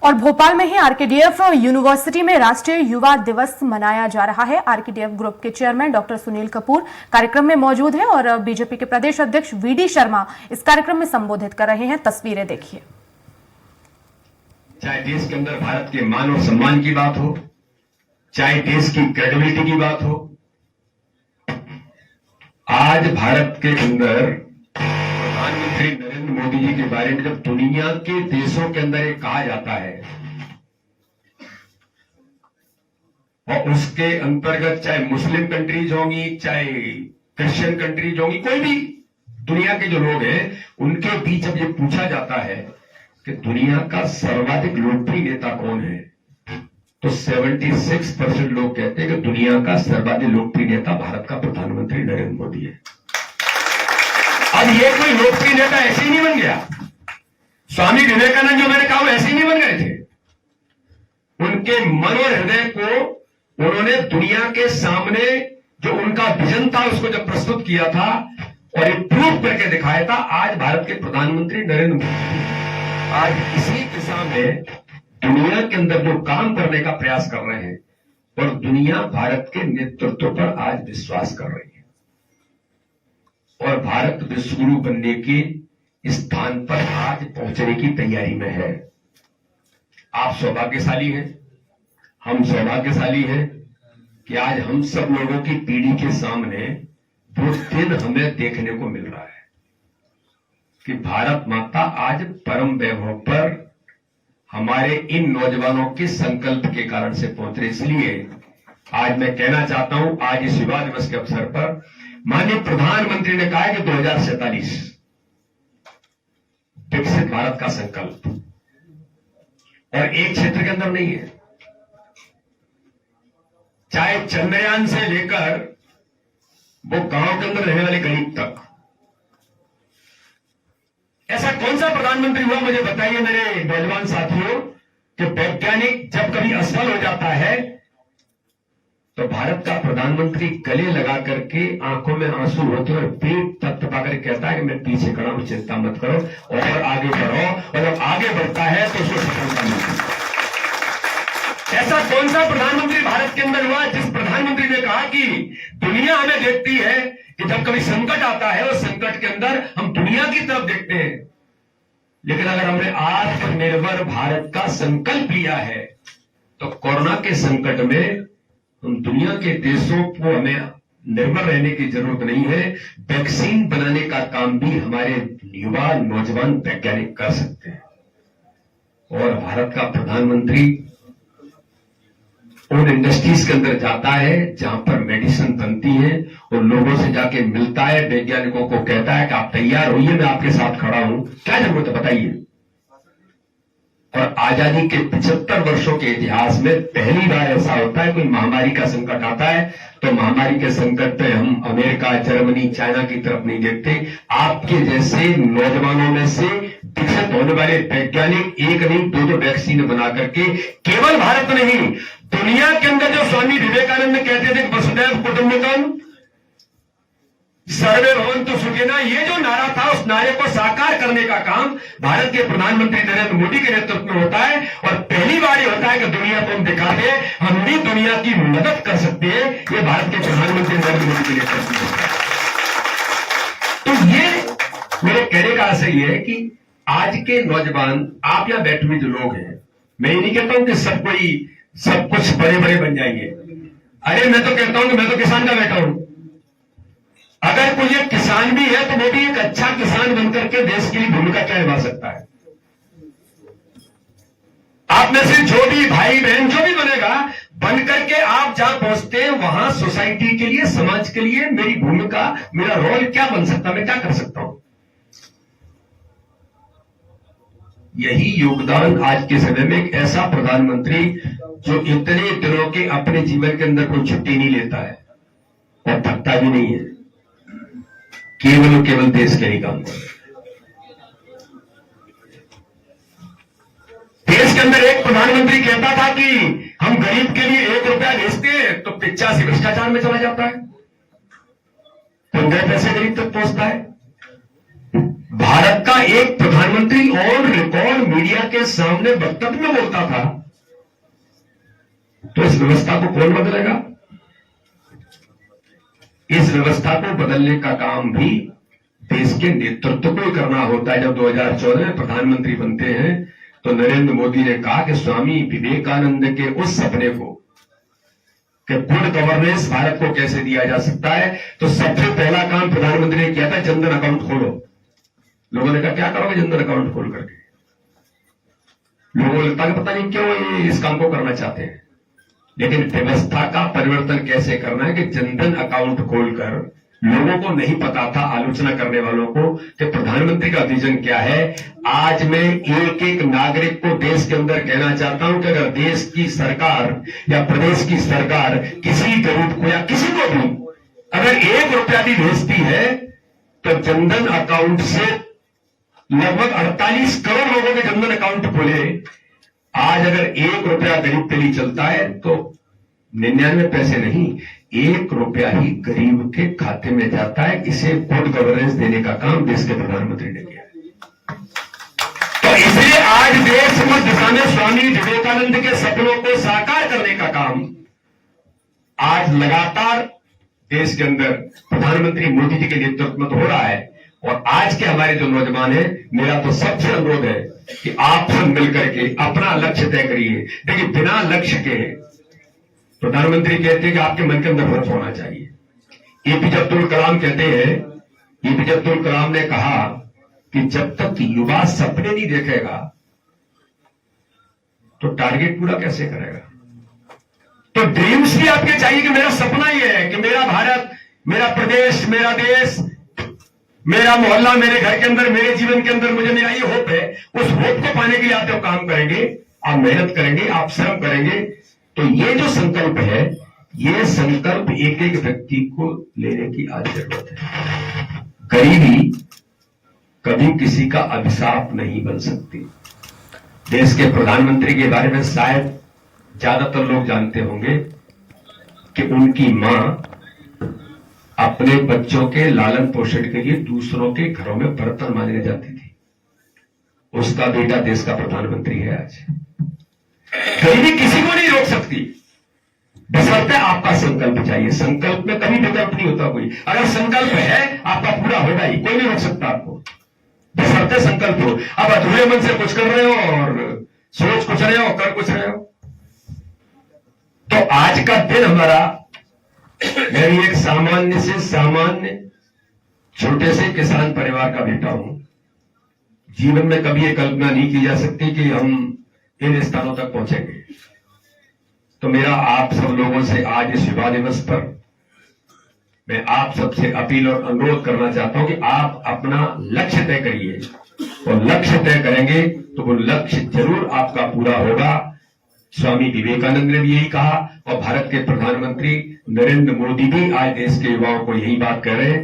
और भोपाल में ही RKDF university में राष्ट्रीय युवा दिवस मनाया जा रहा है। आरकेडीएफ ग्रुप के चेयरमैन डॉक्टर सुनील कपूर कार्यक्रम में मौजूद हैं और बीजेपी के प्रदेश अध्यक्ष वीडी शर्मा इस कार्यक्रम में संबोधित कर रहे हैं। तस्वीरें देखिए। चाहे देश के अंदर भारत के मान और सम्मान की बात हो, चाहे देश की क्रेडिबिलिटी की बात हो, आज भारत के अंदर प्रधानमंत्री नरेंद्र मोदी जी के बारे में जब दुनिया के देशों के अंदर ये कहा जाता है और उसके अंतर्गत चाहे मुस्लिम कंट्रीज होंगी, चाहे क्रिश्चियन कंट्रीज होंगी, कोई भी दुनिया के जो लोग हैं उनके बीच जब ये पूछा जाता है कि दुनिया का सर्वाधिक लोकप्रिय नेता कौन है, तो 76% लोग कहते हैं कि दुनिया का सर्वाधिक लोकप्रिय नेता भारत का प्रधानमंत्री नरेंद्र मोदी है। अब ये कोई लोकप्रिय नेता ऐसे ही नहीं बन गया। स्वामी विवेकानंद जो मैंने कहा वो ऐसे ही नहीं बन गए थे। उनके मन और हृदय को उन्होंने दुनिया के सामने जो उनका विजन था उसको जब प्रस्तुत किया था और ये प्रूव करके दिखाया था। आज भारत के प्रधानमंत्री नरेंद्र मोदी आज इसी दिशा में दुनिया के अंदर जो काम करने का प्रयास कर रहे हैं और दुनिया भारत के नेतृत्व पर आज विश्वास कर रही है और भारत विश्वगुरु बनने के स्थान पर आज पहुंचने की तैयारी में है। आप सौभाग्यशाली हैं, हम सौभाग्यशाली हैं कि आज हम सब लोगों की पीढ़ी के सामने वो दिन हमें देखने को मिल रहा है कि भारत माता आज परम वैभव पर हमारे इन नौजवानों के संकल्प के कारण से पहुंच रहे। इसलिए आज मैं कहना चाहता हूं, आज इस युवा दिवस के अवसर पर माननीय प्रधानमंत्री ने कहा है कि 2047 विकसित भारत का संकल्प और एक क्षेत्र के अंदर नहीं है, चाहे चंद्रयान से लेकर वो गांव के अंदर रहने वाले गरीब तक। ऐसा कौन सा प्रधानमंत्री हुआ मुझे बताइए मेरे नौजवान साथियों कि वैज्ञानिक जब कभी असफल हो जाता है तो भारत का प्रधानमंत्री गले लगा करके आंखों में आंसू होते और पेट तक तपा कर कहता है कि मैं पीछे खड़ा हूं, चिंता मत करो और आगे बढ़ो, और जब आगे बढ़ता है तो उसको सफलता मिलती है। ऐसा कौन सा प्रधानमंत्री भारत के अंदर हुआ जिस प्रधानमंत्री ने कहा कि दुनिया हमें देखती है कि जब कभी संकट आता है उस संकट के अंदर हम दुनिया की तरफ देखते हैं, लेकिन अगर हमने आत्मनिर्भर भारत का संकल्प लिया है तो कोरोना के संकट में हम दुनिया के देशों को हमें निर्भर रहने की जरूरत नहीं है। वैक्सीन बनाने का काम भी हमारे युवा नौजवान वैज्ञानिक कर सकते हैं और भारत का प्रधानमंत्री उन इंडस्ट्रीज के अंदर जाता है जहां पर मेडिसिन बनती है और लोगों से जाके मिलता है, वैज्ञानिकों को कहता है कि आप तैयार होइए, मैं आपके साथ खड़ा हूं, क्या जरूरत है बताइए। और आजादी के 75 वर्षों के इतिहास में पहली बार ऐसा होता है कोई महामारी का संकट आता है तो महामारी के संकट पे हम अमेरिका, जर्मनी, चाइना की तरफ नहीं देखते। आपके जैसे नौजवानों में से विकसित होने वाले वैज्ञानिक एक नहीं दो वैक्सीन बना करके केवल भारत नहीं दुनिया के अंदर जो स्वामी विवेकानंद कहते थे वसुधैव कुटुंबकम सर्वे भवन्तु सुखिनः, ये जो नारा था उस नारे को साकार करने का काम भारत के प्रधानमंत्री नरेंद्र मोदी के नेतृत्व में होता है और पहली बार ये होता है कि दुनिया को हम दिखा दे हम भी दुनिया की मदद कर सकते हैं। ये भारत के प्रधानमंत्री नरेंद्र मोदी के नेतृत्व में होता है। तो ये मेरे कहने का आशय ये है कि आज के नौजवान, आप यहां बैठे हुए जो लोग हैं, मैं ये नहीं कहता हूं कि सब कुछ बड़े बड़े बन जाएंगे। अरे मैं तो कहता हूं कि मैं तो किसान का बेटा हूं। अगर कोई एक किसान भी है तो वो भी एक अच्छा किसान बनकर के देश के लिए भूमिका क्या निभा सकता है। आप में से जो भी भाई बहन जो भी बनेगा, बनकर के आप जहां पहुंचते हैं वहां सोसाइटी के लिए, समाज के लिए मेरी भूमिका, मेरा रोल क्या बन सकता है, मैं क्या कर सकता हूं। यही योगदान आज के समय में एक ऐसा प्रधानमंत्री जो इतने दिनों के अपने जीवन के अंदर कोई छुट्टी नहीं लेता है और थकता भी नहीं है, केवल देश के लिए काम कर। देश के अंदर एक प्रधानमंत्री कहता था कि हम गरीब के लिए 1 रुपया भेजते हैं तो 85 भ्रष्टाचार में चला जाता है, 15 पैसे गरीब तक पहुंचता है। भारत भारत का एक प्रधानमंत्री ऑन रिकॉर्ड मीडिया के सामने वक्तव्य में बोलता था, तो इस व्यवस्था को कौन बदलेगा? इस व्यवस्था को बदलने का काम भी देश के नेतृत्व को ही करना होता है। जब 2014 में प्रधानमंत्री बनते हैं तो नरेंद्र मोदी ने कहा कि स्वामी विवेकानंद के उस सपने को कि गुड गवर्नेंस भारत को कैसे दिया जा सकता है, तो सबसे पहला काम प्रधानमंत्री ने किया था जनधन अकाउंट खोलो। लोगों ने कहा क्या करोगे जनधन अकाउंट खोल करके? लोगों को लगता है पता नहीं क्यों ये इस काम को करना चाहते हैं, लेकिन व्यवस्था का परिवर्तन कैसे करना है कि जनधन अकाउंट खोलकर लोगों को नहीं पता था, आलोचना करने वालों को, कि प्रधानमंत्री का विजन क्या है। आज मैं एक एक नागरिक को देश के अंदर कहना चाहता हूं कि अगर देश की सरकार या प्रदेश की सरकार किसी गरीब को या किसी को भी अगर 1 रुपया भी भेजती है तो जनधन अकाउंट से लगभग 48 करोड़ लोगों के जनधन अकाउंट खोले। आज अगर 1 रुपया गरीब के लिए चलता है तो 99 पैसे नहीं, 1 रुपया ही गरीब के खाते में जाता है। इसे गुड गवर्नेंस देने का काम देश के प्रधानमंत्री ने किया। तो इसलिए आज देश में दिशा में स्वामी विवेकानंद के सपनों को साकार करने का काम आज लगातार देश के अंदर प्रधानमंत्री मोदी जी के नेतृत्व में तो हो रहा है। और आज के हमारे जो नौजवान हैं, मेरा तो सबसे अनुरोध है कि आप सब मिलकर के अपना लक्ष्य तय करिए। देखिए, बिना लक्ष्य के प्रधानमंत्री कहते हैं कि आपके मन के अंदर व्रत होना चाहिए। एपीजे अब्दुल कलाम कहते हैं, एपीजे अब्दुल कलाम ने कहा कि जब तक युवा सपने नहीं देखेगा तो टारगेट पूरा कैसे करेगा? तो ड्रीम्स भी आपके चाहिए कि मेरा सपना ये है कि मेरा भारत, मेरा प्रदेश, मेरा देश, मेरा मोहल्ला, मेरे घर के अंदर, मेरे जीवन के अंदर मुझे मेरा ये होप है। उस होप को पाने के लिए आप जब काम करेंगे, आप मेहनत करेंगे, आप श्रम करेंगे, तो ये जो संकल्प है, ये संकल्प एक एक व्यक्ति को लेने की आज जरूरत है। गरीबी कभी किसी का अभिशाप नहीं बन सकती। देश के प्रधानमंत्री के बारे में शायद ज्यादातर लोग जानते होंगे कि उनकी मां अपने बच्चों के लालन पोषण के लिए दूसरों के घरों में बर्तन मांजने जाती थी। उसका बेटा देश का प्रधानमंत्री है आज। गरीबी किसी को नहीं रोक सकती, बशर्ते आपका संकल्प चाहिए। संकल्प में कभी विकल्प नहीं होता कोई। अगर संकल्प है आपका पूरा होगा ही, कोई नहीं रोक सकता आपको, बशर्ते संकल्प हो। अब अधूरे मन से कुछ कर रहे हो और सोच कुछ रहे हो, कर कुछ रहे हो। तो आज का दिन हमारा, मैं भी एक सामान्य से सामान्य छोटे से किसान परिवार का बेटा हूं। जीवन में कभी ये कल्पना नहीं की जा सकती कि हम इन स्थानों तक पहुंचेंगे। तो मेरा आप सब लोगों से आज इस युवा दिवस पर मैं आप सबसे अपील और अनुरोध करना चाहता हूं कि आप अपना लक्ष्य तय करिए, और लक्ष्य तय करेंगे तो वो लक्ष्य जरूर आपका पूरा होगा। स्वामी विवेकानंद ने भी यही कहा, और भारत के प्रधानमंत्री नरेंद्र मोदी भी आज देश के युवाओं को यही बात कह रहे हैं।